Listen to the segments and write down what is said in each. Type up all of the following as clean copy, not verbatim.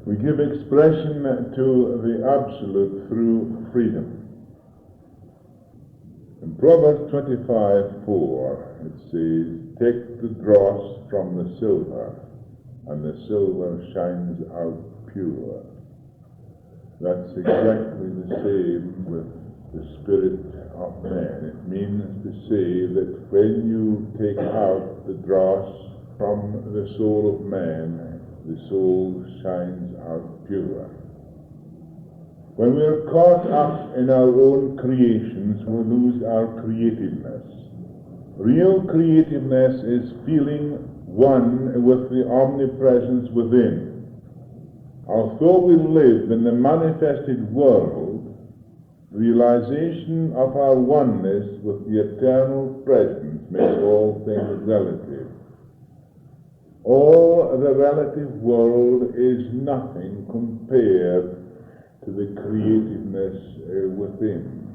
We give expression to the absolute through freedom. In Proverbs 25:4, it says, "Take the dross from the silver, and the silver shines out pure." That's exactly the same with the spirit of man. It means to say that when you take out the dross from the soul of man, the soul shines out pure. When we are caught up in our own creations, we lose our creativeness. Real creativeness is feeling one with the omnipresence within. Although we live in the manifested world, realization of our oneness with the eternal presence makes all things relative. All the relative world is nothing compared to the creativeness within.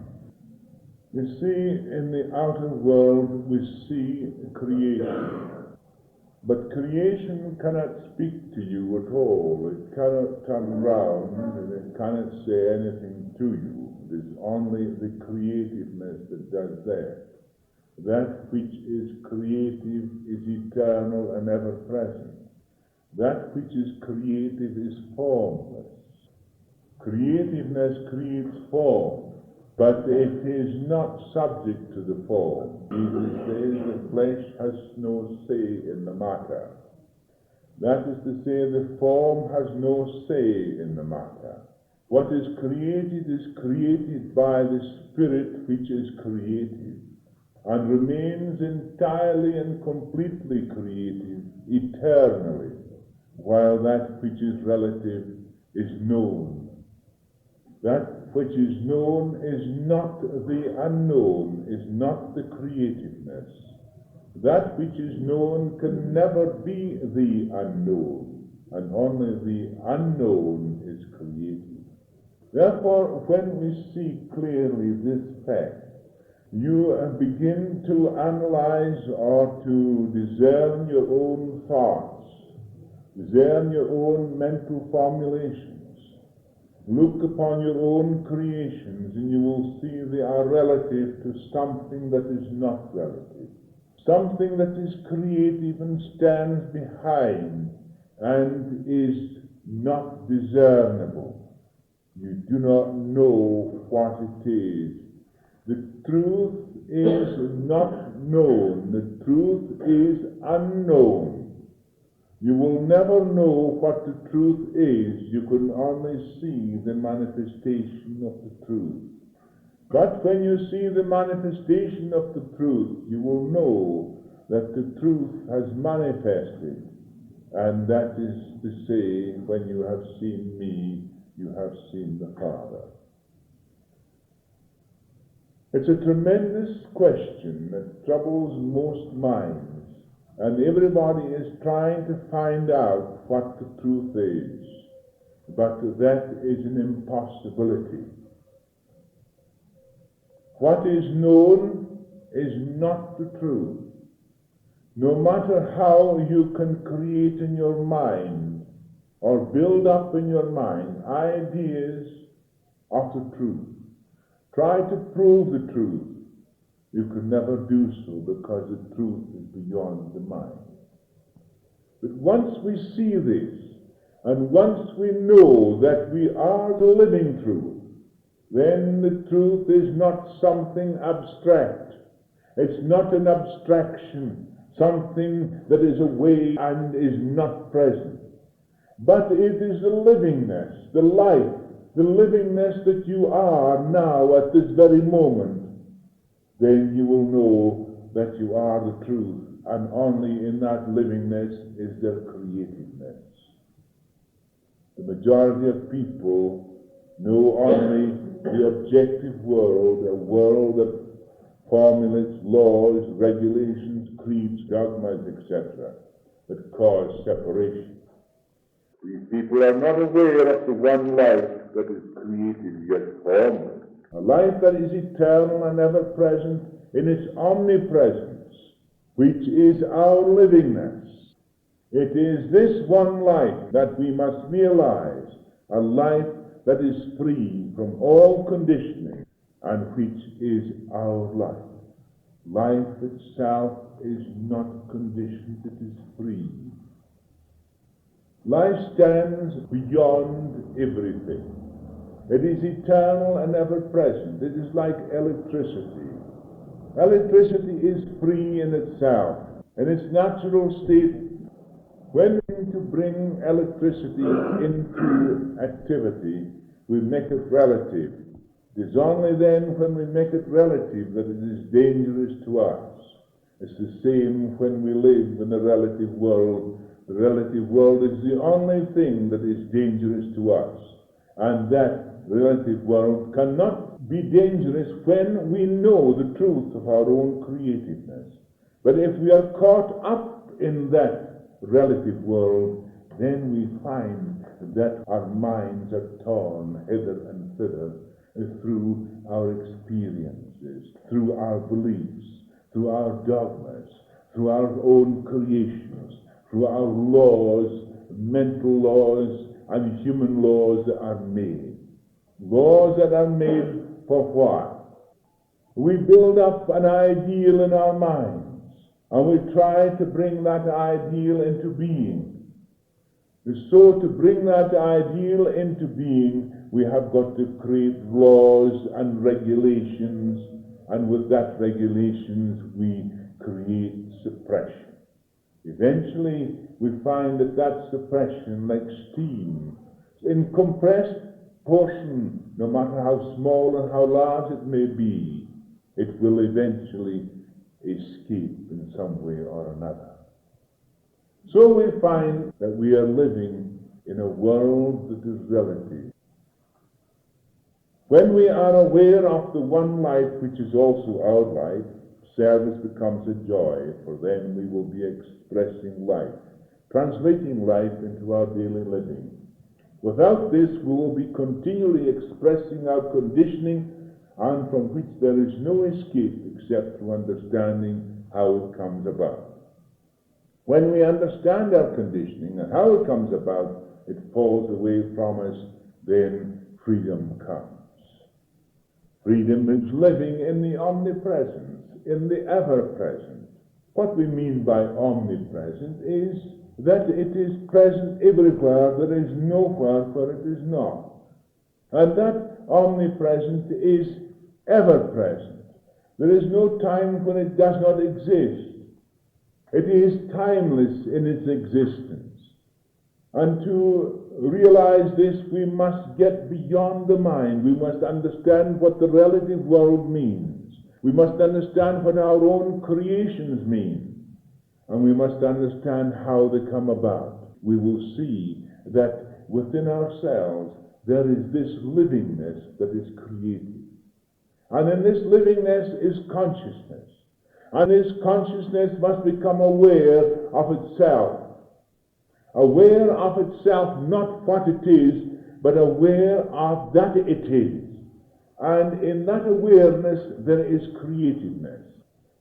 You see, in the outer world we see creation, but creation cannot speak to you at all. It cannot turn round, and it cannot say anything to you. It is only the creativeness that does that. That which is creative is eternal and ever present. That which is creative is formless. Creativeness creates form, but it is not subject to the form. Jesus says the flesh has no say in the matter. That is to say, the form has no say in the matter. What is created by the Spirit which is creative, and remains entirely and completely creative eternally, while that which is relative is known. That which is known is not the unknown, is not the creativeness. That which is known can never be the unknown, and only the unknown is creative. Therefore, when we see clearly this fact, you begin to analyze or to discern your own thoughts, discern your own mental formulations. Look upon your own creations, and you will see they are relative to something that is not relative, something that is creative and stands behind and is not discernible. You do not know what it is. The truth is not known. The truth is unknown. You will never know what the truth is. You can only see the manifestation of the truth. But when you see the manifestation of the truth, you will know that the truth has manifested. And that is to say, when you have seen me, you have seen the Father. It's a tremendous question that troubles most minds. And everybody is trying to find out what the truth is. But that is an impossibility. What is known is not the truth. No matter how you can create in your mind or build up in your mind ideas of the truth, try to prove the truth. You can never do so because the truth is beyond the mind. But once we see this, and once we know that we are the living truth, then the truth is not something abstract. It's not an abstraction, something that is away and is not present. But it is the livingness, the life, the livingness that you are now at this very moment. Then you will know that you are the truth, and only in that livingness is there creativeness. The majority of people know only the objective world, a world that formulates laws, regulations, creeds, dogmas, etc., that cause separation. These people are not aware of the one life that is creative yet formless. A life that is eternal and ever present in its omnipresence, which is our livingness. It is this one life that we must realize, a life that is free from all conditioning, and which is our life. Life itself is not conditioned, it is free. Life stands beyond everything. It is eternal and ever-present. It is like electricity. Electricity is free in itself, in its natural state. When we need to bring electricity into activity, we make it relative. It is only then when we make it relative that it is dangerous to us. It's the same when we live in a relative world. The relative world is the only thing that is dangerous to us. And that relative world cannot be dangerous when we know the truth of our own creativeness. But if we are caught up in that relative world, then we find that our minds are torn hither and thither through our experiences, through our beliefs, through our dogmas, through our own creations, through our laws, mental laws and human laws that are made. Laws that are made for what? We build up an ideal in our minds, and we try to bring that ideal into being. So to bring that ideal into being, we have got to create laws and regulations, and with that regulations we create suppression. Eventually we find that that suppression, like steam, in compressed portion, no matter how small and how large it may be, it will eventually escape in some way or another. So we find that we are living in a world that is relative. When we are aware of the one life which is also our life, service becomes a joy, for then we will be expressing life, translating life into our daily living. Without this, we will be continually expressing our conditioning, and from which there is no escape except through understanding how it comes about. When we understand our conditioning and how it comes about, it falls away from us, then freedom comes. Freedom is living in the omnipresence, in the ever-present. What we mean by omnipresent is that it is present everywhere. There is nowhere where it is not. And that omnipresent is ever-present. There is no time when it does not exist. It is timeless in its existence. And to realize this, we must get beyond the mind. We must understand what the relative world means. We must understand what our own creations mean. And we must understand how they come about. We will see that within ourselves there is this livingness that is created. And in this livingness is consciousness. And this consciousness must become aware of itself. Aware of itself, not what it is, but aware of that it is. And in that awareness there is creativeness.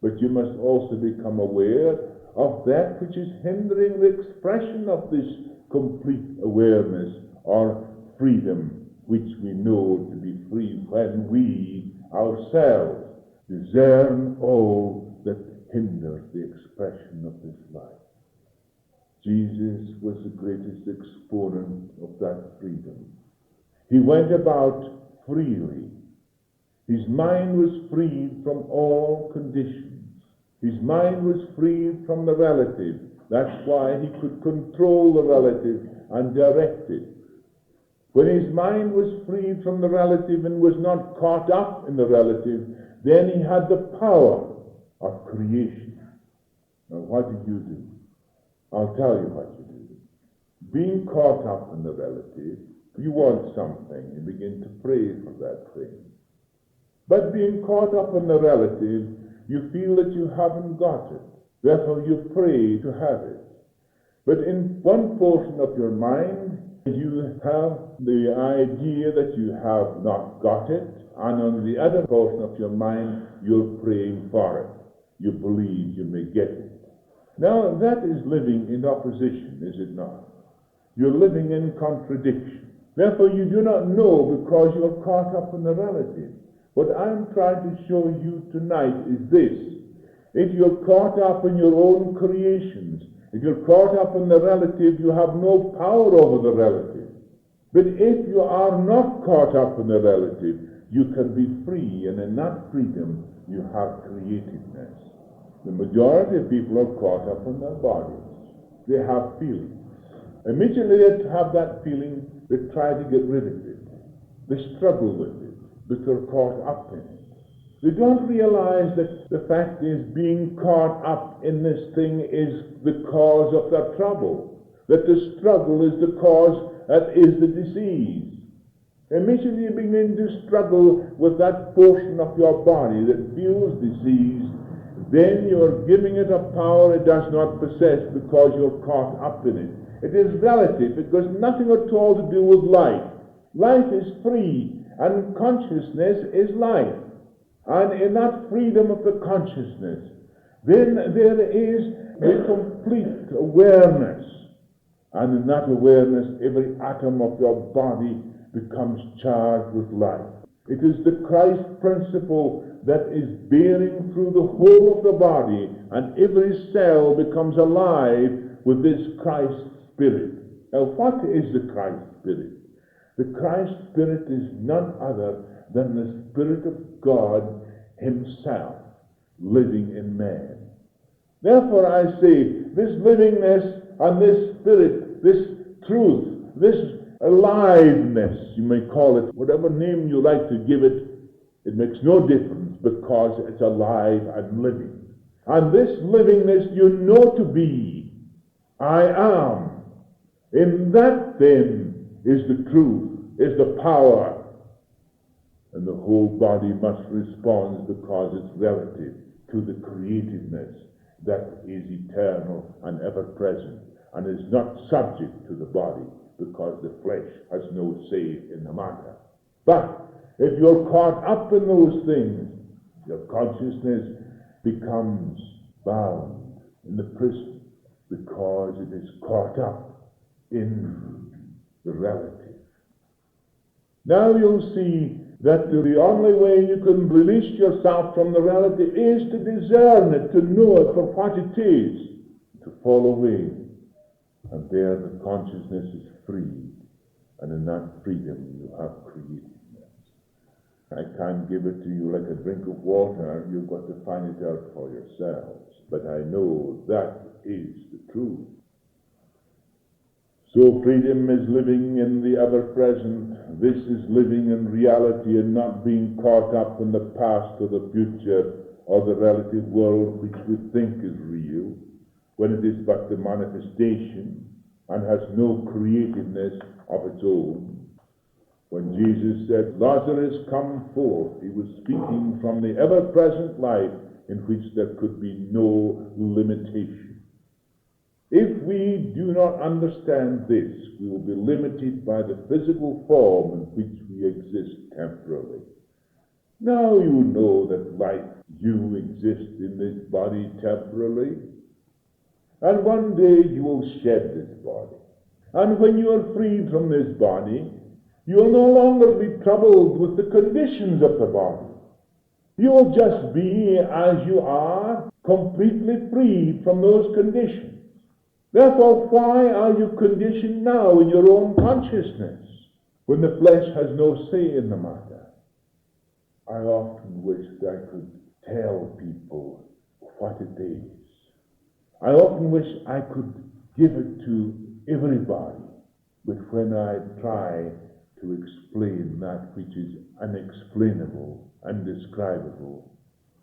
But you must also become aware of that which is hindering the expression of this complete awareness or freedom, which we know to be free when we ourselves discern all that hinders the expression of this life. Jesus was the greatest exponent of that freedom. He went about freely. His mind was freed from all conditions. His mind was freed from the relative. That's why he could control the relative and direct it. When his mind was freed from the relative and was not caught up in the relative, then he had the power of creation. Now what did you do? I'll tell you what you do. Being caught up in the relative, you want something, you begin to pray for that thing. But being caught up in the relative, you feel that you haven't got it. Therefore you pray to have it. But in one portion of your mind, you have the idea that you have not got it, and on the other portion of your mind, you're praying for it. You believe you may get it. Now, that is living in opposition, is it not? You're living in contradiction. Therefore, you do not know because you're caught up in the relative. What I'm trying to show you tonight is this. If you're caught up in your own creations, if you're caught up in the relative, you have no power over the relative. But if you are not caught up in the relative, you can be free, and in that freedom, you have creativeness. The majority of people are caught up in their bodies. They have feelings. Immediately they have that feeling, they try to get rid of it. They struggle with it, but they're caught up in it. They don't realize that the fact is being caught up in this thing is the cause of their trouble, that the struggle is the cause that is the disease. Immediately you begin to struggle with that portion of your body that feels disease, then you're giving it a power it does not possess because you're caught up in it. It is relative. It has nothing at all to do with life. Life is free, and consciousness is life. And in that freedom of the consciousness, then there is a complete awareness. And in that awareness, every atom of your body becomes charged with life. It is the Christ principle that is bearing through the whole of the body, and every cell becomes alive with this Christ Spirit. Now, what is the Christ Spirit? The Christ Spirit is none other than the Spirit of God Himself living in man. Therefore, I say, this livingness and this Spirit, this truth, this aliveness, you may call it, whatever name you like to give it, it makes no difference because it's alive and living. And this livingness you know to be, I am. In that then is the truth, is the power. And the whole body must respond because it's relative to the creativeness that is eternal and ever present and is not subject to the body because the flesh has no say in the matter. But if you're caught up in those things, your consciousness becomes bound in the prison because it is caught up in the relative. Now you'll see that the only way you can release yourself from the relative is to discern it, to know it for what it is, to fall away. And there the consciousness is freed, and in that freedom you have creativeness. I can't give it to you like a drink of water. You've got to find it out for yourselves. But I know that is the truth. So freedom is living in the ever-present. This is living in reality and not being caught up in the past or the future or the relative world which we think is real, when it is but the manifestation and has no creativeness of its own. When Jesus said, Lazarus, come forth, he was speaking from the ever-present life in which there could be no limitation. If we do not understand this, we will be limited by the physical form in which we exist temporarily. Now you know that like you exist in this body temporarily, and one day you will shed this body. And when you are freed from this body, you will no longer be troubled with the conditions of the body. You will just be as you are, completely freed from those conditions. Therefore, why are you conditioned now in your own consciousness when the flesh has no say in the matter? I often wish that I could tell people what it is. I often wish I could give it to everybody, but when I try to explain that which is unexplainable, undescribable,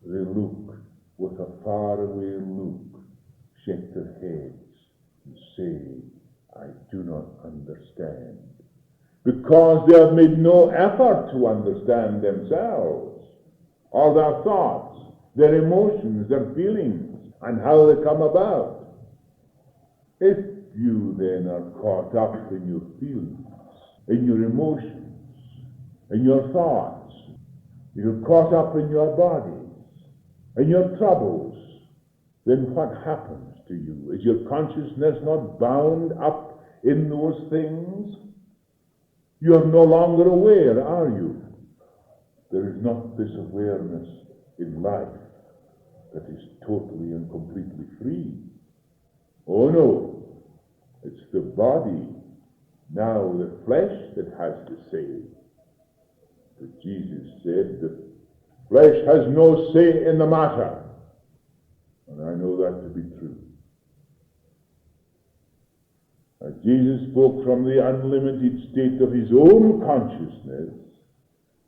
they look with a faraway look, shake their heads, and say, I do not understand. Because they have made no effort to understand themselves, or their thoughts, their emotions, their feelings, and how they come about. If you then are caught up in your feelings, in your emotions, in your thoughts, you're caught up in your bodies, in your troubles, then what happens to you? Is your consciousness not bound up in those things? You are no longer aware, are you? There is not this awareness in life that is totally and completely free. Oh no, it's the body, now the flesh, that has to say. But Jesus said the flesh has no say in the matter. And I know that to be true. As Jesus spoke from the unlimited state of his own consciousness,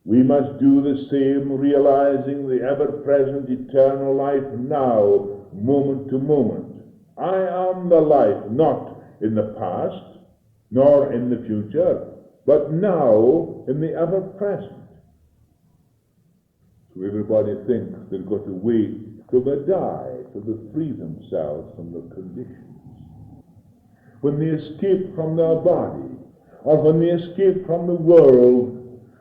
we must do the same, realizing the ever-present eternal life now, moment to moment. I am the life, not in the past, nor in the future, but now in the ever-present. So everybody thinks they've got to wait till they die, till they free themselves from the conditions. When they escape from their body, or when they escape from the world,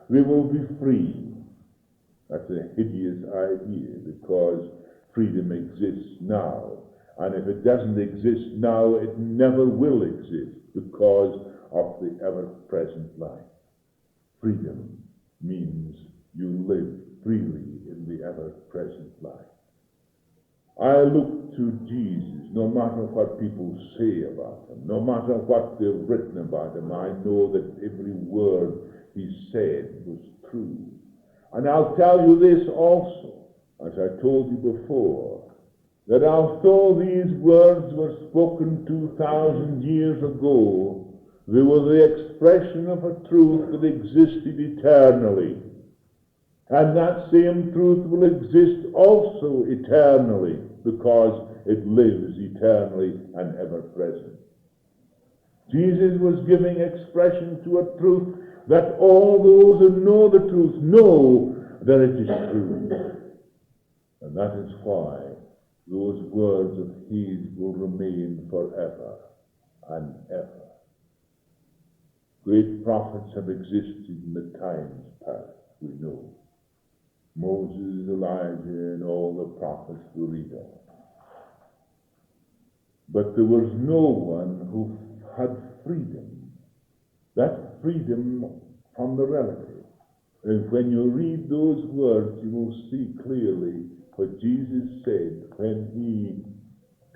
they will be free. That's a hideous idea, because freedom exists now. And if it doesn't exist now, it never will exist because of the ever-present life. Freedom means you live freely in the ever-present life. I look to Jesus, no matter what people say about him, no matter what they've written about him. I know that every word he said was true. And I'll tell you this also, as I told you before, that although these words were spoken 2,000 years ago, they were the expression of a truth that existed eternally. And that same truth will exist also eternally, because it lives eternally and ever present. Jesus was giving expression to a truth that all those who know the truth know that it is true. And that is why those words of his will remain forever and ever. Great prophets have existed in the times past, we know. Moses, Elijah, and all the prophets we read of. But there was no one who had freedom. That freedom from the relative. And when you read those words, you will see clearly what Jesus said when he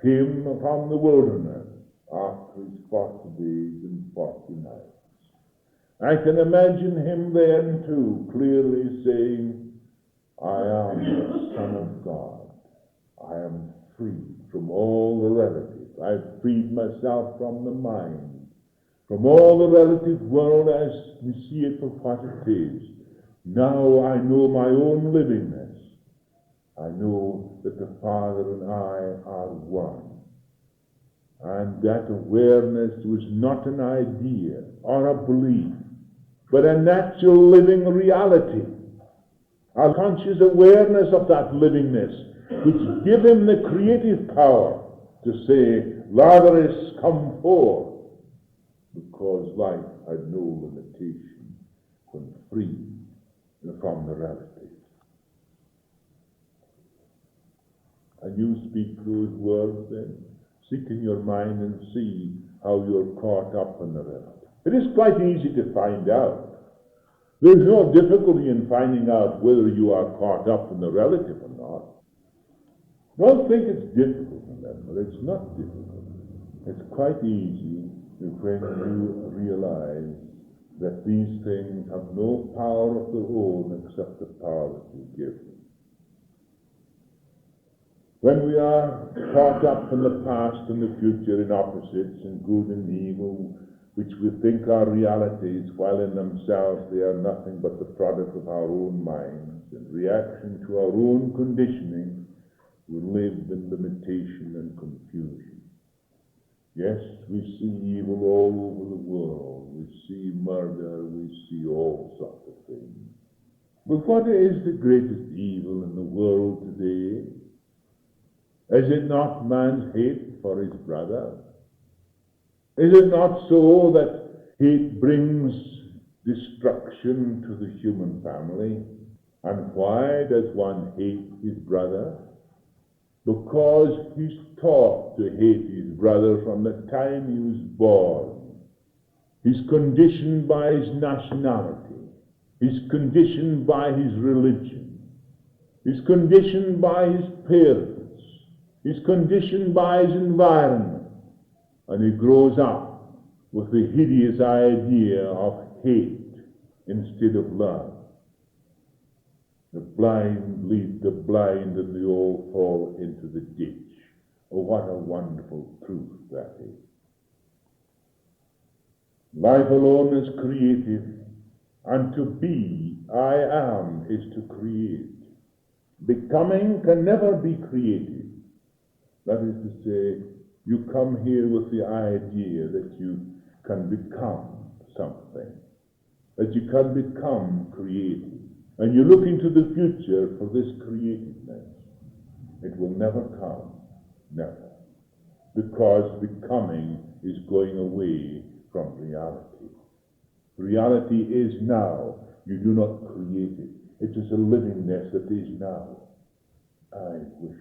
came from the wilderness after his 40 days and 40 nights. I can imagine him then too, clearly saying, I am the Son of God. I am free from all the relatives. I've freed myself from the mind, from all the relative world as we see it for what it is. Now I know my own livingness. I know that the Father and I are one. And that awareness was not an idea or a belief, but a natural living reality. A conscious awareness of that livingness, which give him the creative power to say, Lazarus, come forth, because life had no limitation when free from the relative. And you speak those words then, seek in your mind and see how you're caught up in the relative. It is quite easy to find out. There's no difficulty in finding out whether you are caught up in the relative or not. Don't think it's difficult, remember. It's not difficult. It's quite easy when you realize that these things have no power of their own except the power that you give them. When we are caught up in the past and the future in opposites and good and evil, which we think are realities, while in themselves they are nothing but the product of our own minds, in reaction to our own conditioning, we live in limitation and confusion. Yes, we see evil all over the world. We see murder, we see all sorts of things. But what is the greatest evil in the world today? Is it not man's hate for his brother? Is it not so that hate brings destruction to the human family? And why does one hate his brother? because he's taught to hate his brother from the time he was born. He's conditioned by his nationality. He's conditioned by his religion. He's conditioned by his parents. He's conditioned by his environment. And he grows up with the hideous idea of hate instead of love. The blind lead the blind, and they all fall into the ditch. Oh, what a wonderful truth that is. Life alone is creative, and to be, I am, is to create. Becoming can never be creative. That is to say, you come here with the idea that you can become something, that you can become creative. And you look into the future for this creativeness. It will never come, never. Because becoming is going away from reality. Reality is now. You do not create it. It is a livingness that is now. I wish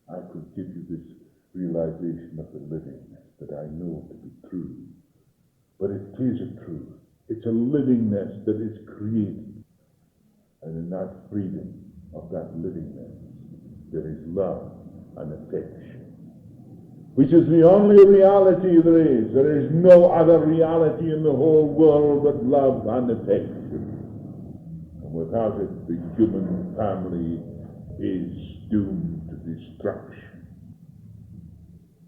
I could give you this realization of the livingness that I know to be true. But it is a truth. It's a livingness that is created. And in that freedom of that livingness, there is love and affection, which is the only reality there is. There is no other reality in the whole world but love and affection. And without it, the human family is doomed to destruction.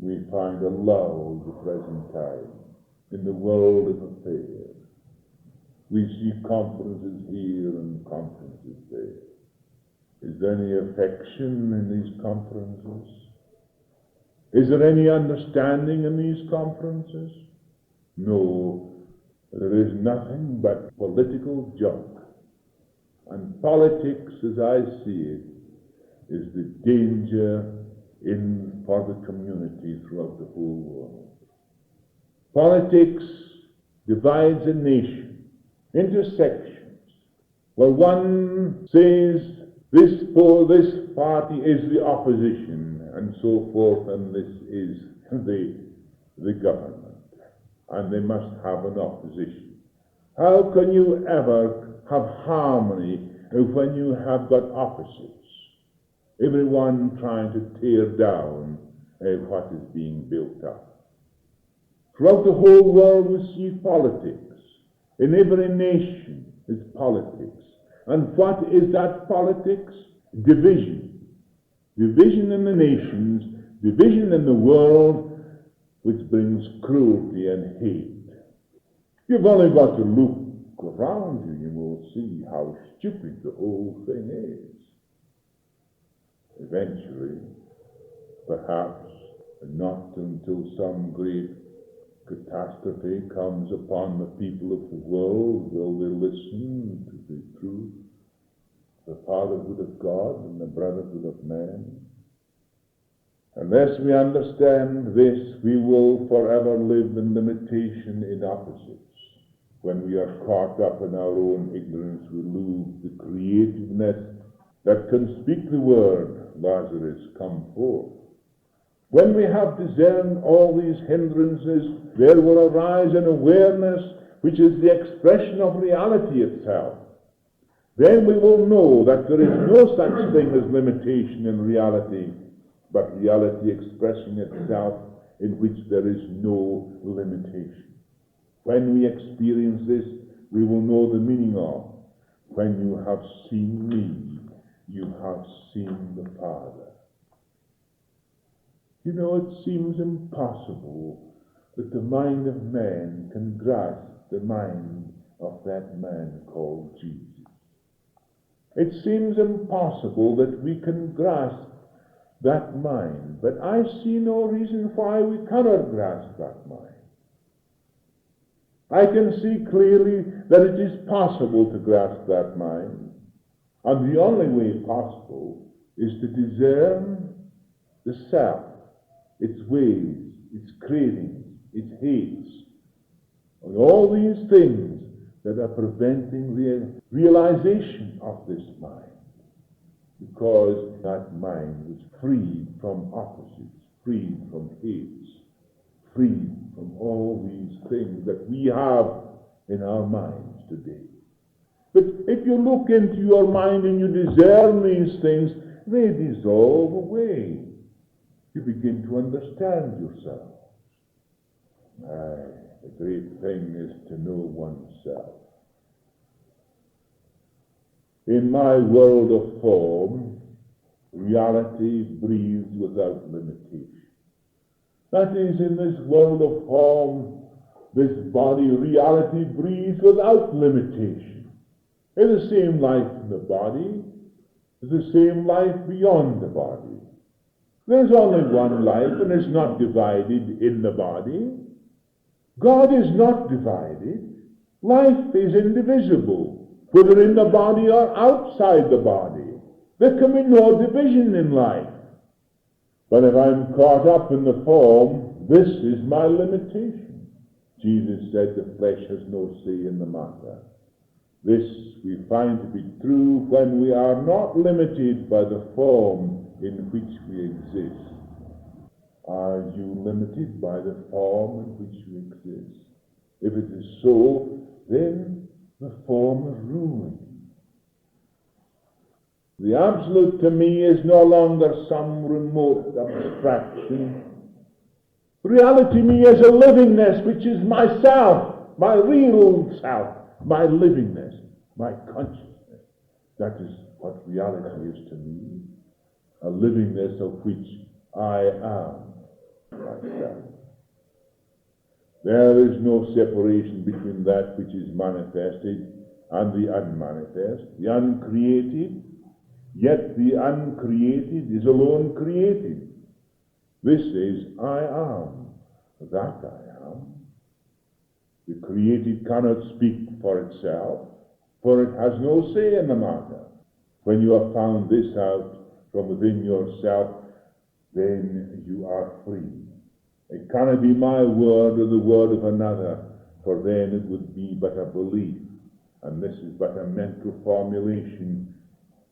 We find a lull at the present time in the world of affairs. We see conferences here and conferences there. Is there any affection in these conferences? Is there any understanding in these conferences? No, there is nothing but political junk. And politics, as I see it, is the danger for the community throughout the whole world. Politics divides a nation into sections, where one says this party is the opposition, and so forth, and this is the government, and they must have an opposition. How can you ever have harmony when you have got opposites? Everyone trying to tear down what is being built up. Throughout the whole world we see politics. In every nation is politics. And what is that politics? Division. Division in the nations, division in the world, which brings cruelty and hate. You've only got to look around you, you will see how stupid the whole thing is. Eventually, perhaps, not until some great catastrophe comes upon the people of the world, will they listen to the truth, the fatherhood of God and the brotherhood of man. Unless we understand this, we will forever live in limitation in opposites. When we are caught up in our own ignorance, we lose the creativeness that can speak the word, Lazarus, come forth. When we have discerned all these hindrances, there will arise an awareness which is the expression of reality itself. Then we will know that there is no such thing as limitation in reality, but reality expressing itself in which there is no limitation. When we experience this, we will know the meaning of, when you have seen me, you have seen the Father. You know, it seems impossible that the mind of man can grasp the mind of that man called Jesus. It seems impossible that we can grasp that mind, but I see no reason why we cannot grasp that mind. I can see clearly that it is possible to grasp that mind, and the only way possible is to discern the self, its ways, its cravings, its hates, and all these things that are preventing the realization of this mind. because that mind was freed from opposites, freed from hates, freed from all these things that we have in our minds today. But if you look into your mind and you discern these things, they dissolve away. You begin to understand yourself. The great thing is to know oneself. In my world of form, reality breathes without limitation. That is, in this world of form, this body, reality breathes without limitation. It's the same life in the body, it's the same life beyond the body. There's only one life, and it's not divided in the body. God is not divided. Life is indivisible, whether in the body or outside the body. There can be no division in life. But if I'm caught up in the form, this is my limitation. Jesus said the flesh has no say in the matter. This we find to be true when we are not limited by the form in which we exist. Are you limited by the form in which you exist? If it is so, then the form is ruined. The absolute to me is no longer some remote abstraction. Reality to me is a livingness which is myself, my real self, my livingness, my consciousness. That is what reality is to me, a livingness of which I am myself. There is no separation between that which is manifested and the unmanifest, the uncreated. Yet the uncreated is alone created. This is I am, that I am. The created cannot speak for itself, for it has no say in the matter. When you have found this out from within yourself, then you are free. It cannot be my word or the word of another, for then it would be but a belief, and this is but a mental formulation.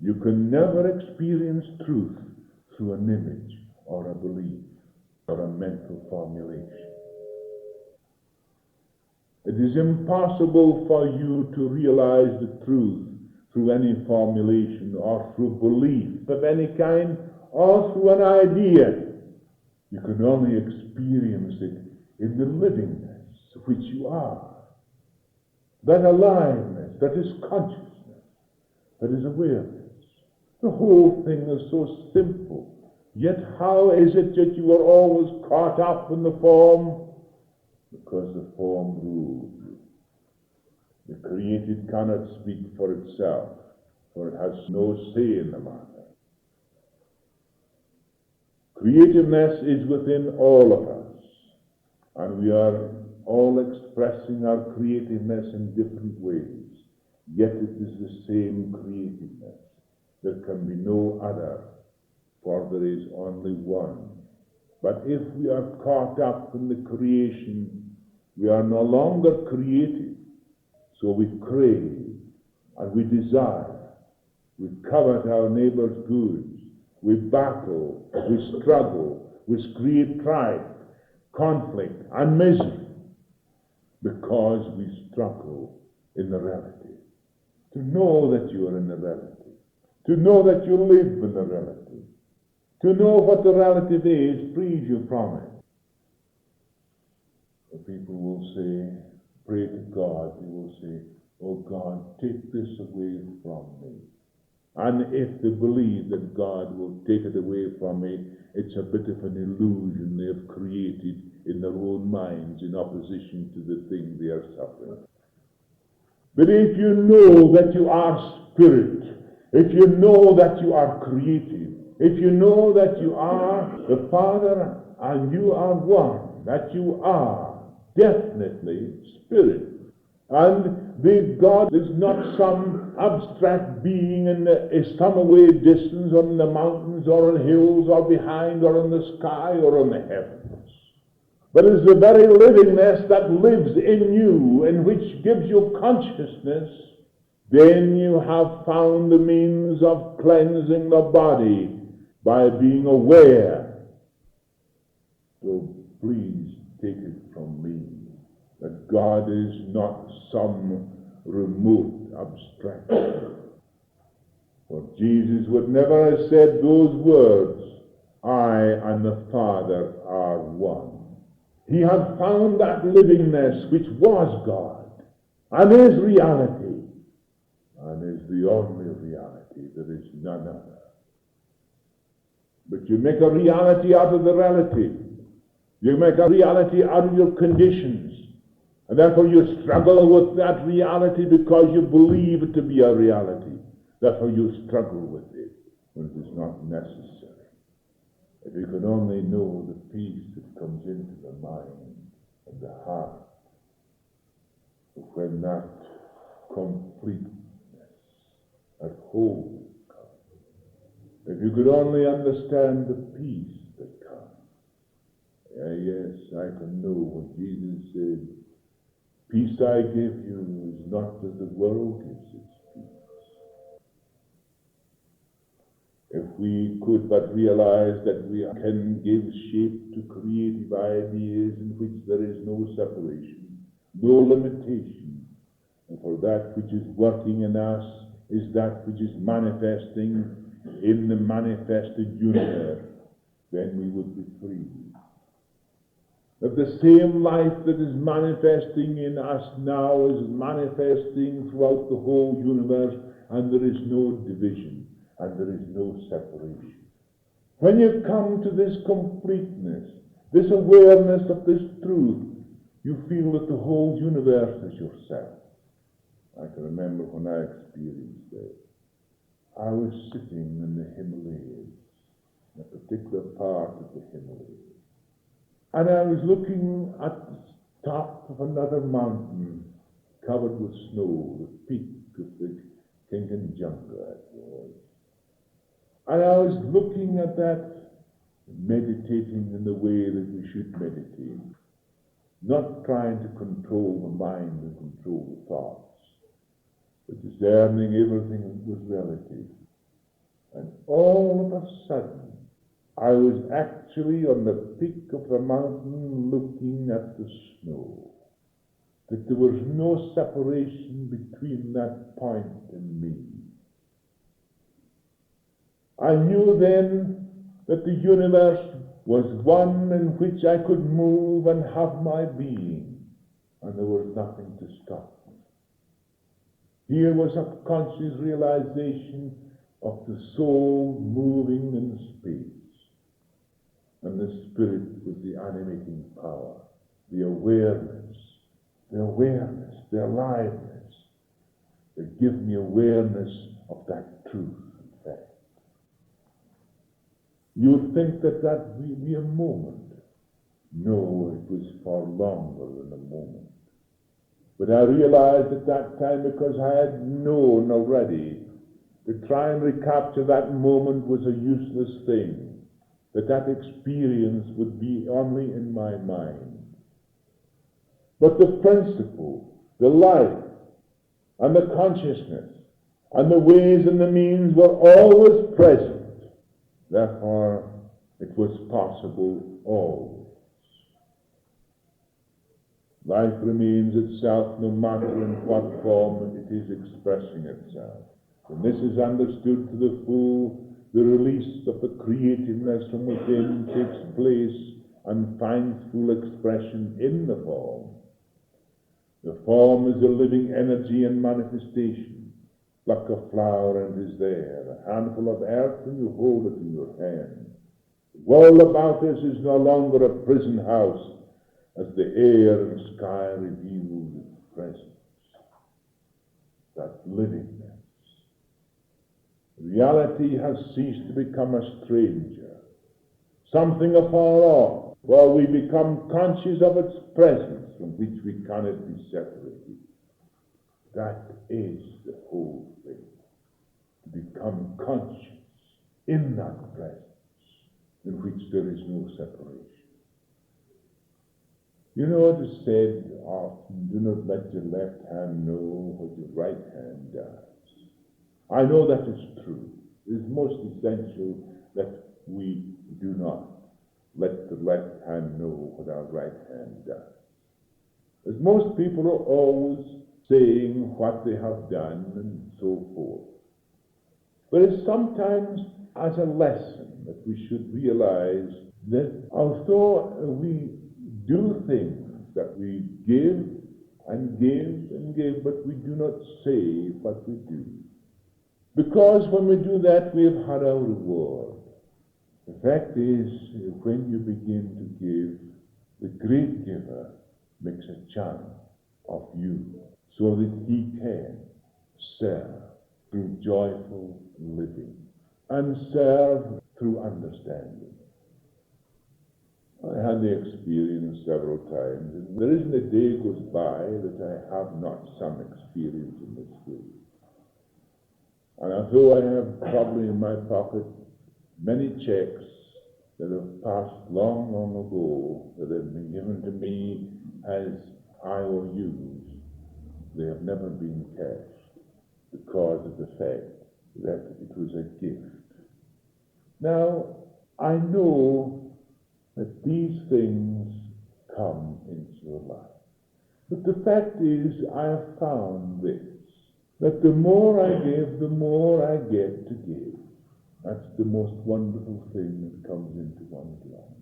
You can never experience truth through an image or a belief or a mental formulation. It is impossible for you to realize the truth through any formulation or through belief of any kind or through an idea. You can only experience it in the livingness which you are. That aliveness, that is consciousness, that is awareness. The whole thing is so simple. Yet how is it that you are always caught up in the form? Because the form rules you. The created cannot speak for itself, for it has no say in the matter. Creativeness is within all of us, and we are all expressing our creativeness in different ways, yet it is the same creativeness. There can be no other, for there is only one. But if we are caught up in the creation, we are no longer created. So we crave and we desire. We covet our neighbor's goods. We battle, we struggle, we create strife, conflict, and misery, because we struggle in the relative. To know that you are in the relative. To know that you live in the relative. To know what the relative is frees you from it. The people will say, pray to God, they will say, oh God, take this away from me. And if they believe that God will take it away from me, it's a bit of an illusion they have created in their own minds in opposition to the thing they are suffering. But if you know that you are spirit, if you know that you are creative, if you know that you are the Father and you are one, that you are definitely spirit, and the God is not some abstract being in some away distance on the mountains or on hills or behind or in the sky or on the heavens, but is the very livingness that lives in you, and which gives you consciousness then you have found the means of cleansing the body by being aware. So please take it from me that God is not some remote abstraction. For Jesus would never have said those words, I and the Father are one. He had found that livingness which was God, and is reality, and is the only reality. There is none other. But you make a reality out of the relative. You make a reality out of your conditions. And therefore you struggle with that reality because you believe it to be a reality. Therefore you struggle with it when it is not necessary. If you could only know the peace that comes into the mind and the heart, when that completeness, that whole comes. If you could only understand the peace that comes. Yes, I can know when Jesus said, peace I give you is not as the world gives its peace. If we could but realize that we can give shape to creative ideas in which there is no separation, no limitation, and for that which is working in us is that which is manifesting in the manifested universe, then we would be free. That the same life that is manifesting in us now is manifesting throughout the whole universe, and there is no division, and there is no separation. When you come to this completeness, this awareness of this truth, you feel that the whole universe is yourself. I can remember when I experienced it. I was sitting in the Himalayas, in a particular part of the Himalayas. And I was looking at the top of another mountain covered with snow, the peak of the Kanchenjunga it was. And I was looking at that, meditating in the way that we should meditate, not trying to control the mind and control the thoughts, but discerning everything that was relative. And all of a sudden, I was actually on the peak of the mountain looking at the snow. That there was no separation between that point and me. I knew then that the universe was one in which I could move and have my being, and there was nothing to stop me. Here was a conscious realization of the soul moving in space. And the Spirit was the animating power, the awareness, the aliveness that give me awareness of that truth and fact. You would think that that would be a moment. No, it was far longer than a moment. But I realized at that time, because I had known already, to try and recapture that moment was a useless thing. That experience would be only in my mind. But the principle, the life, and the consciousness, and the ways and the means were always present. Therefore, it was possible always. Life remains itself no matter in what form it is expressing itself. When this is understood to the full, the release of the creativeness from within takes place and finds full expression in the form. The form is a living energy and manifestation. Pluck a flower and it is there, a handful of earth and you hold it in your hand. The world about us is no longer a prison house, as the air and sky reveal its presence. That livingness. Reality has ceased to become a stranger, something afar off, while we become conscious of its presence from which we cannot be separated. That is the whole thing, to become conscious in that presence in which there is no separation. You know, it is said often, do not let your left hand know what your right hand does. I know that is true. It is most essential that we do not let the left hand know what our right hand does. As most people are always saying what they have done and so forth. But it's sometimes as a lesson that we should realize that although we do things, that we give and give and give, but we do not say what we do. Because when we do that, we have had our reward. The fact is, when you begin to give, the great giver makes a channel of you so that he can serve through joyful living and serve through understanding. I had the experience several times, and there isn't a day goes by that I have not some experience in this way. And although I have probably in my pocket many checks that have passed long, long ago, that have been given to me as IOUs, they have never been cashed because of the fact that it was a gift. Now, I know that these things come into your life. But the fact is, I have found this, that the more I give, the more I get to give. That's the most wonderful thing that comes into one's life.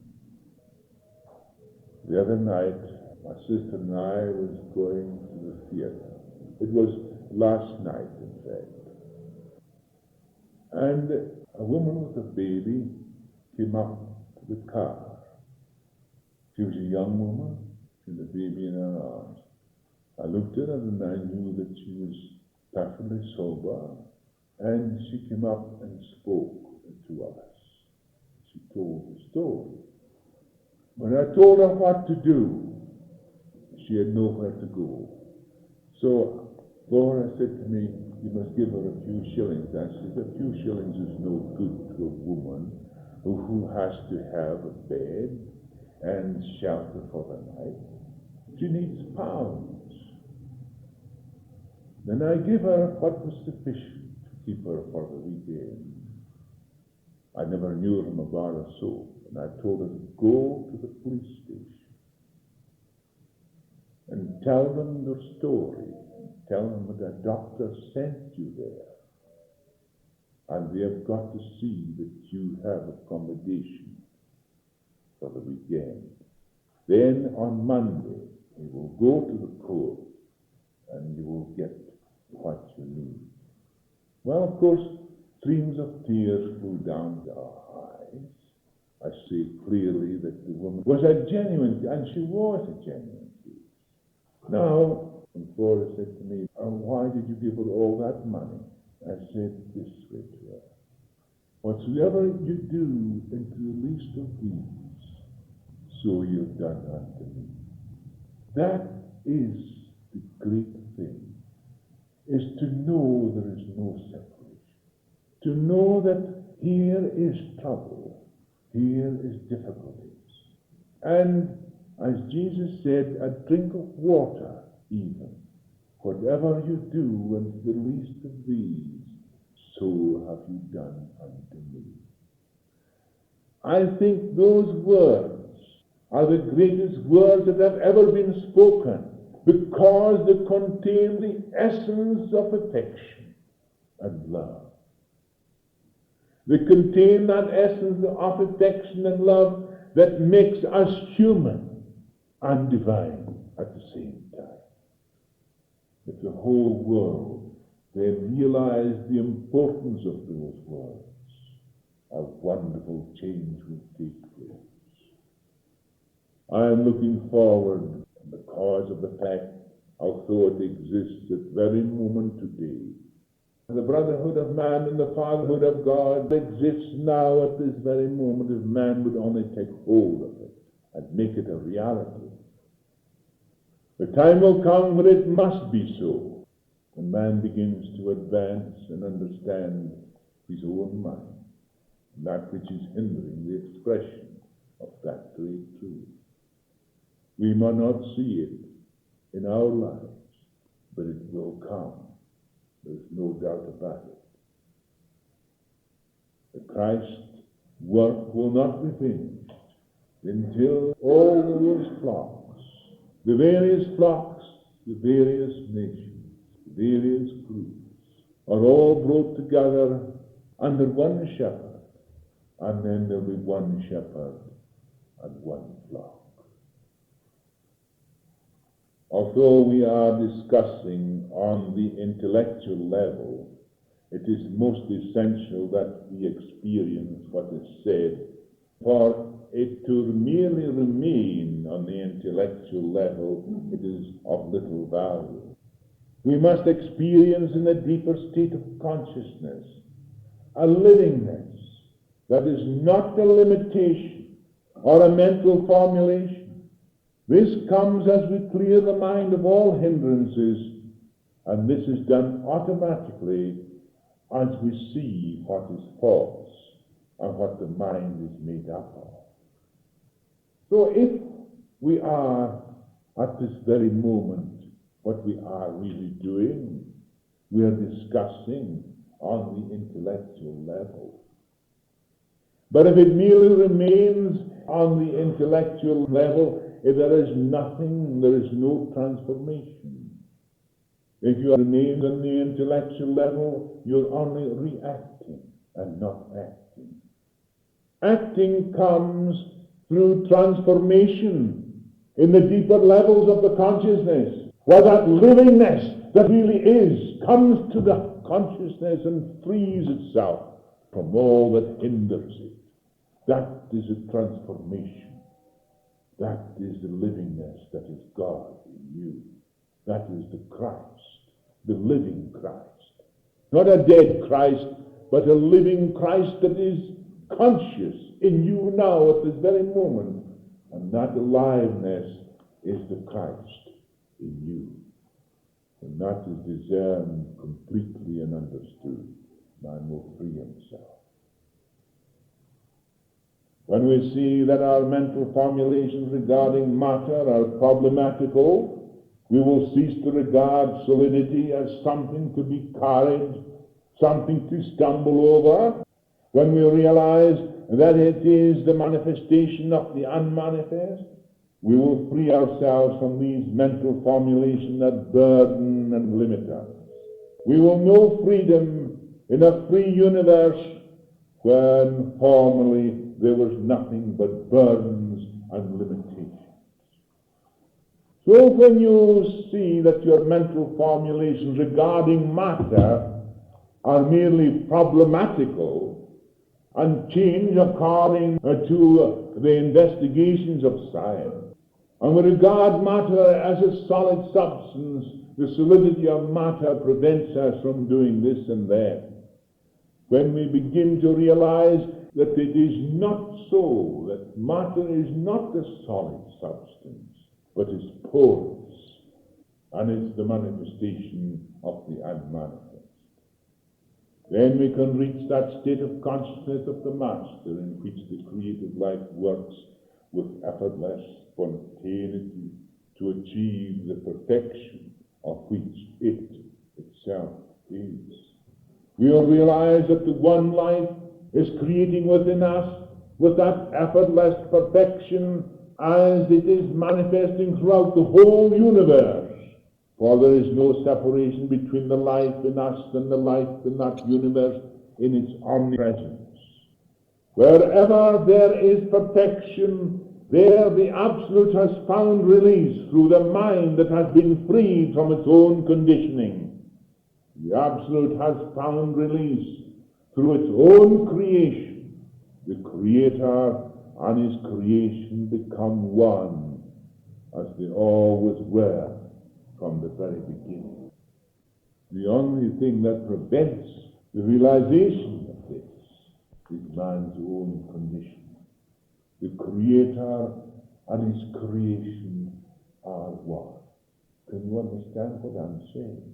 The other night, my sister and I was going to the theater. It was last night, in fact. And a woman with a baby came up to the car. She was a young woman with a baby in her arms. I looked at her and I knew that she was perfectly sober. And she came up and spoke to us. She told the story. When I told her what to do, she had nowhere to go. So Laura said to me, you must give her a few shillings. I said, a few shillings is no good to a woman who has to have a bed and shelter for the night. She needs pounds. Then I give her what was sufficient to keep her for the weekend. I never knew her from a bar of soap, and I told her to go to the police station and tell them your story. Tell them that a doctor sent you there, and they have got to see that you have accommodation for the weekend. Then on Monday, you will go to the court and you will get what you need. Well, of course, streams of tears flew down our eyes. I see clearly that the woman was a genuine, and she was a genuine case. Now, and Flora said to me, why did you give her all that money? I said this way to her, whatsoever you do unto the least of these, so you've done unto me. That is the great thing, is to know there is no separation. To know that here is trouble, here is difficulties. And as Jesus said, a drink of water even, whatever you do unto the least of these, so have you done unto me. I think those words are the greatest words that have ever been spoken, because they contain the essence of affection and love. They contain that essence of affection and love that makes us human and divine at the same time. If the whole world then realized the importance of those words, a wonderful change will take place. I am looking forward because of the fact, although it exists at very moment today, the brotherhood of man and the fatherhood of God exists now at this very moment if man would only take hold of it and make it a reality. The time will come when it must be so, when man begins to advance and understand his own mind, and that which is hindering the expression of that great truth. We may not see it in our lives, but it will come. There's no doubt about it. The Christ work will not be finished until all those flocks, the various flocks, the various nations, the various groups, are all brought together under one shepherd, and then there'll be one shepherd and one flock. Although we are discussing on the intellectual level, it is most essential that we experience what is said. For it to merely remain on the intellectual level, it is of little value. We must experience in a deeper state of consciousness a livingness that is not a limitation or a mental formulation. This comes as we clear the mind of all hindrances, and this is done automatically as we see what is false and what the mind is made up of. So if we are at this very moment what we are really doing, we are discussing on the intellectual level. But if it merely remains on the intellectual level, if there is nothing, there is no transformation. If you remain on the intellectual level, you're only reacting and not acting. Acting comes through transformation in the deeper levels of the consciousness, where that livingness that really is comes to the consciousness and frees itself from all that hinders it. That is a transformation. That is the livingness that is God in you. That is the Christ, the living Christ. Not a dead Christ, but a living Christ that is conscious in you now at this very moment. And that aliveness is the Christ in you. And that is discerned completely and understood. Man will free himself. When we see that our mental formulations regarding matter are problematical, we will cease to regard solidity as something to be carried, something to stumble over. When we realize that it is the manifestation of the unmanifest, we will free ourselves from these mental formulations that burden and limit us. We will know freedom in a free universe when formerly there was nothing but burdens and limitations. So when you see that your mental formulations regarding matter are merely problematical and change according to the investigations of science, and we regard matter as a solid substance, the solidity of matter prevents us from doing this and that. When we begin to realize that it is not so, that matter is not a solid substance, but is porous, and it's the manifestation of the unmanifest. Then we can reach that state of consciousness of the Master in which the creative life works with effortless spontaneity to achieve the perfection of which it itself is. We will realize that the one life is creating within us with that effortless perfection as it is manifesting throughout the whole universe. For there is no separation between the life in us and the life in that universe in its omnipresence. Wherever there is perfection, there the Absolute has found release through the mind that has been freed from its own conditioning. The Absolute has found release through its own creation. The Creator and his creation become one, as they always were from the very beginning. The only thing that prevents the realization of this is man's own condition. The Creator and his creation are one. Can you understand what I'm saying?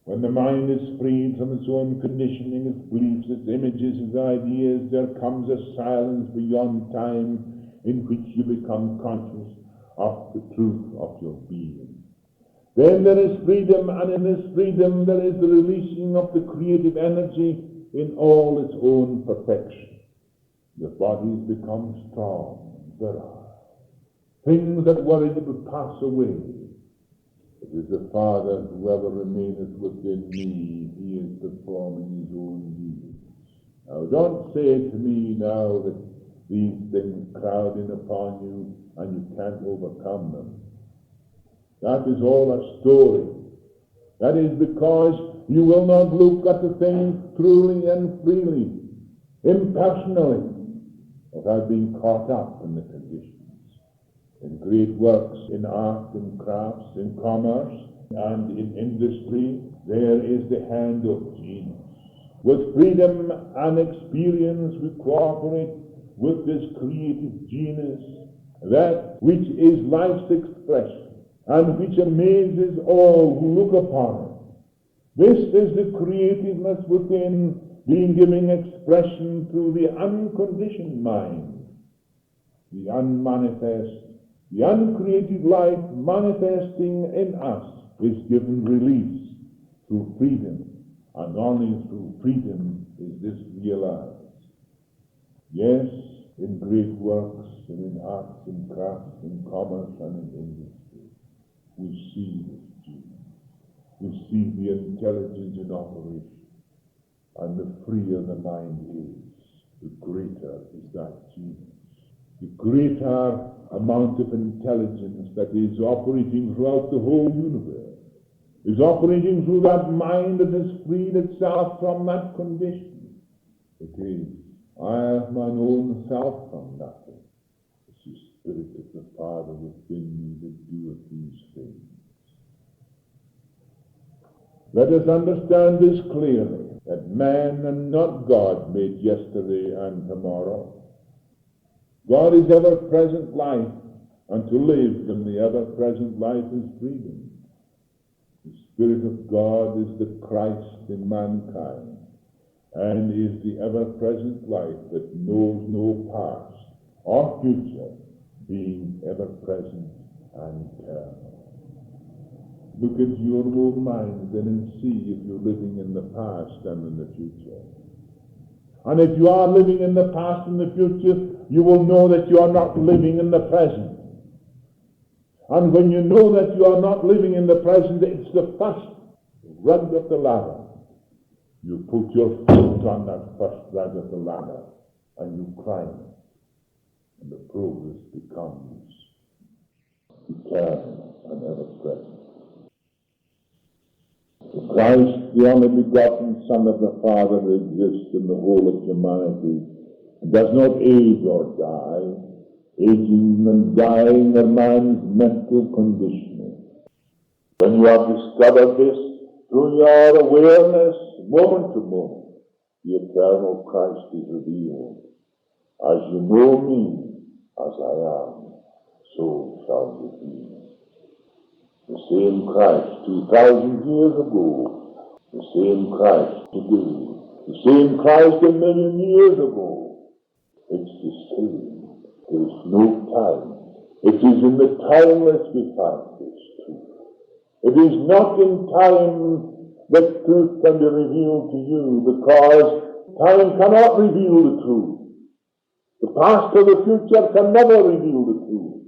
When the mind is freed from its own conditioning, its beliefs, its images, its ideas, there comes a silence beyond time in which you become conscious of the truth of your being. Then there is freedom, and in this freedom there is the releasing of the creative energy in all its own perfection. The bodies become strong, virile. Things that worry will pass away. It is the Father, whoever remaineth within me, he is performing his own deeds. Now don't say to me now that these things crowd in upon you and you can't overcome them. That is all a story. That is because you will not look at the things truly and freely, impersonally, without being caught up in the conditions. In great works, in art and crafts, in commerce, and in industry, there is the hand of genius. With freedom and experience, we cooperate with this creative genius, that which is life's expression, and which amazes all who look upon it. This is the creativeness within, being given expression through the unconditioned mind, the unmanifest. The uncreated life manifesting in us is given release through freedom, and only through freedom is this realized. Yes, in great works, and in arts and crafts, in commerce and in industry, we see this genius. We see the intelligence in operation, and the freer the mind is, the greater is that genius. The greater amount of intelligence that is operating throughout the whole universe is operating through that mind that has freed itself from that condition. It is, I have mine own self from nothing. It's the Spirit of the Father within me that doeth these things. Let us understand this clearly, that man and not God made yesterday and tomorrow. God is ever-present life, and to live in the ever-present life is freedom. The Spirit of God is the Christ in mankind, and is the ever-present life that knows no past or future, being ever-present and eternal. Look into your own mind then and see if you're living in the past and in the future. And if you are living in the past and the future, you will know that you are not living in the present. And when you know that you are not living in the present, it's the first rung of the ladder. You put your foot on that first rung of the ladder, and you climb, and the progress becomes eternal and ever-present. Christ, the only begotten Son of the Father, exists in the whole of humanity, and does not age or die. Aging and dying are man's mental conditioning. When you have discovered this, through your awareness, moment to moment, the eternal Christ is revealed. As you know me, as I am, so shall you be. The same Christ 2,000 years ago, the same Christ today, the same Christ a million years ago. It's the same. There is no time. It is in the timeless we find this truth. It is not in time that truth can be revealed to you, because time cannot reveal the truth. The past or the future can never reveal the truth.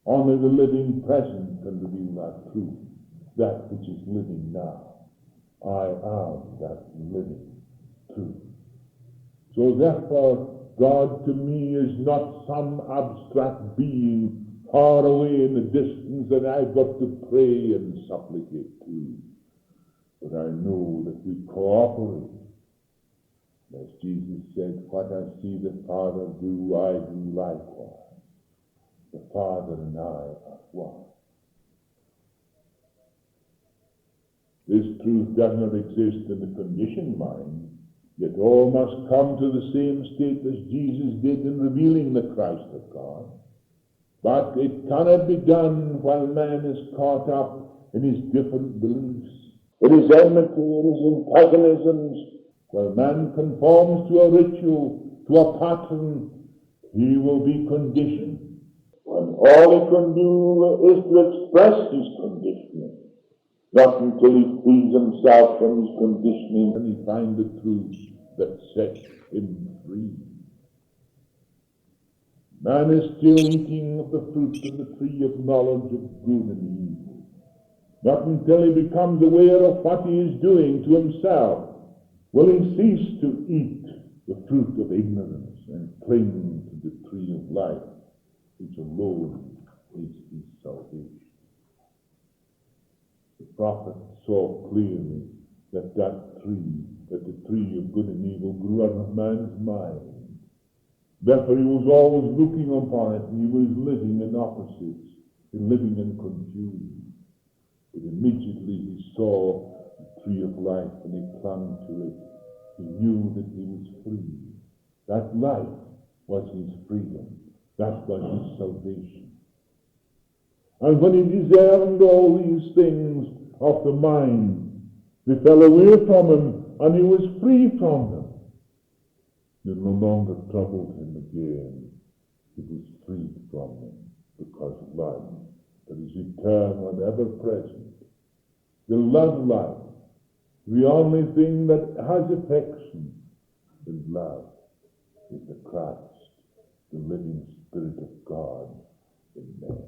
Only the living present can reveal that truth, that which is living now. I am that living truth. So therefore, God to me is not some abstract being far away in the distance that I've got to pray and supplicate to. But I know that we cooperate. As Jesus said, what I see the Father do, I do likewise. The Father and I are one. This truth does not exist in the conditioned mind, yet all must come to the same state as Jesus did in revealing the Christ of God. But it cannot be done while man is caught up in his different beliefs, in his enmity, in his antagonisms, while man conforms to a ritual, to a pattern, He will be conditioned. And all he can do is to express his conditioning. Not until he frees himself from his conditioning can he find the truth that sets him free. Man is still eating of the fruit of the tree of knowledge of good and evil. Not until he becomes aware of what he is doing to himself will he cease to eat the fruit of ignorance and cling to the tree of life, which alone is his salvation. The prophet saw clearly that the tree of good and evil grew out of man's mind. Therefore he was always looking upon it, and he was living in opposites, and living in confusion. But immediately he saw the tree of life, and he clung to it. He knew that he was free. That life was his freedom. That was his salvation. And when he discerned all these things of the mind, they fell away from him, and he was free from them. They no longer troubled him again. He was freed from them, because life that is eternal and ever present, the love life, the only thing that has affection is love, is the Christ, the living Spirit of God in man.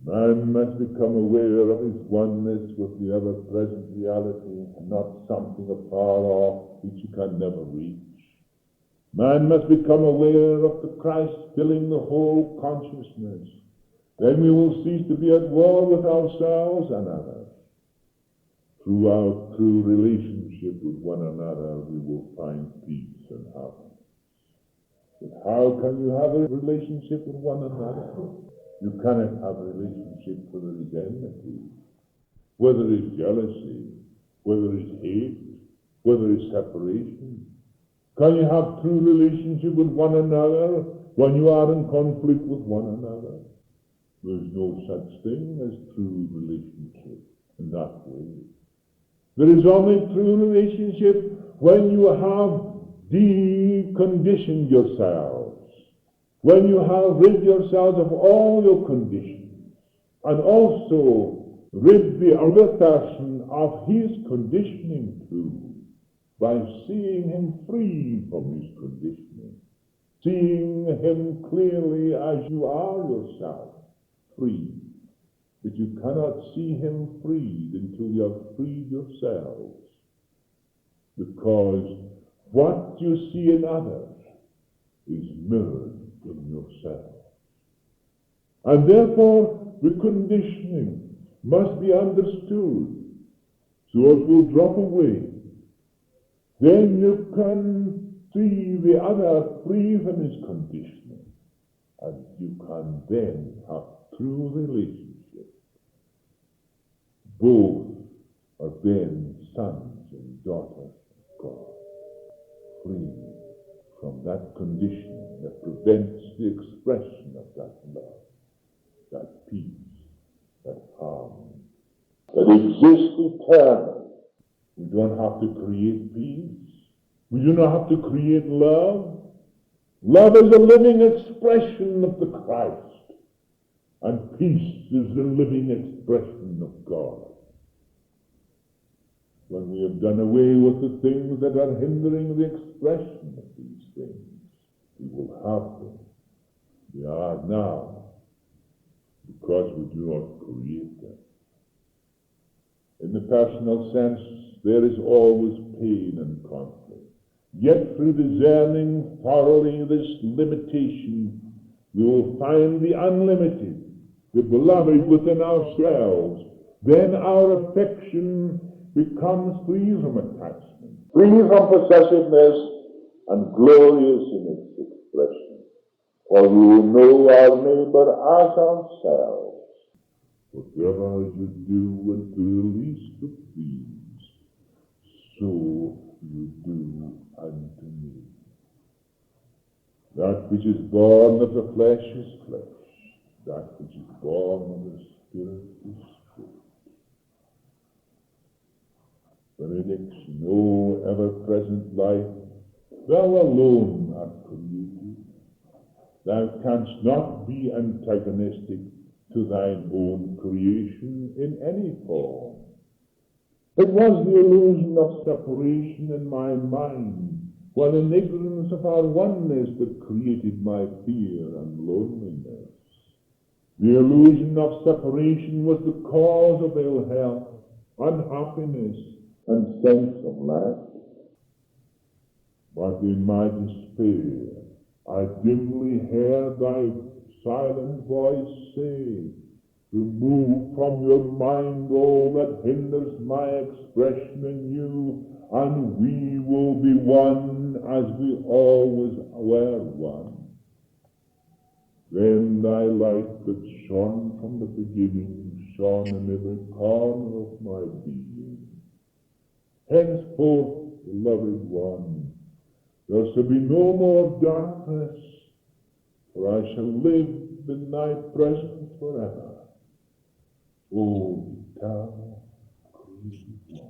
Man must become aware of his oneness with the ever-present reality, and not something afar off which he can never reach. Man must become aware of the Christ filling the whole consciousness. Then we will cease to be at war with ourselves and others. Through our true relationship with one another, we will find peace and happiness. But how can you have a relationship with one another? You cannot have a relationship where there is enmity, where there is jealousy, where there is hate, where there is separation. Can you have true relationship with one another when you are in conflict with one another? There is no such thing as true relationship in that way. There is only true relationship when you have deconditioned yourselves, when you have rid yourselves of all your conditions, and also rid the other person of his conditioning too, by seeing him free from his conditioning, seeing him clearly as you are yourself, free. But you cannot see him freed until you have freed yourselves, because what you see in others is mirrored in yourself. And therefore the conditioning must be understood, so it will drop away. Then you can see the other free from his conditioning, and you can then have true relationship. Both are then sons and daughters of God, free from that conditioning that prevents the expression of that love, that peace, that harmony, that exists eternally. We don't have to create peace. We do not have to create love. Love is a living expression of the Christ, and peace is the living expression of God. When we have done away with the things that are hindering the expression of these things, we will have them. They are now, because we do not create them. In the personal sense, there is always pain and conflict. Yet through discerning thoroughly this limitation, we will find the unlimited, the beloved within ourselves. Then our affection becomes free from attachment, free from possessiveness, and glorious in its expression. For we will know our neighbor as ourselves. Whatever you do unto the least of these, so you do unto me. That which is born of the flesh is flesh. That which is born of the Spirit is spirit. Benediction, O ever-present life, Thou alone art created. Thou canst not be antagonistic to thine own creation in any form. It was the illusion of separation in my mind, when in ignorance of our oneness, that created my fear and loneliness. The illusion of separation was the cause of ill health, unhappiness, and sense of lack. But in my despair, I dimly heard thy silent voice say, remove from your mind all that hinders my expression in you, and we will be one as we always were one. Then thy light that shone from the beginning shone in every corner of my being. Henceforth, beloved one, there shall be no more darkness, for I shall live in thy presence forever. O eternal created one.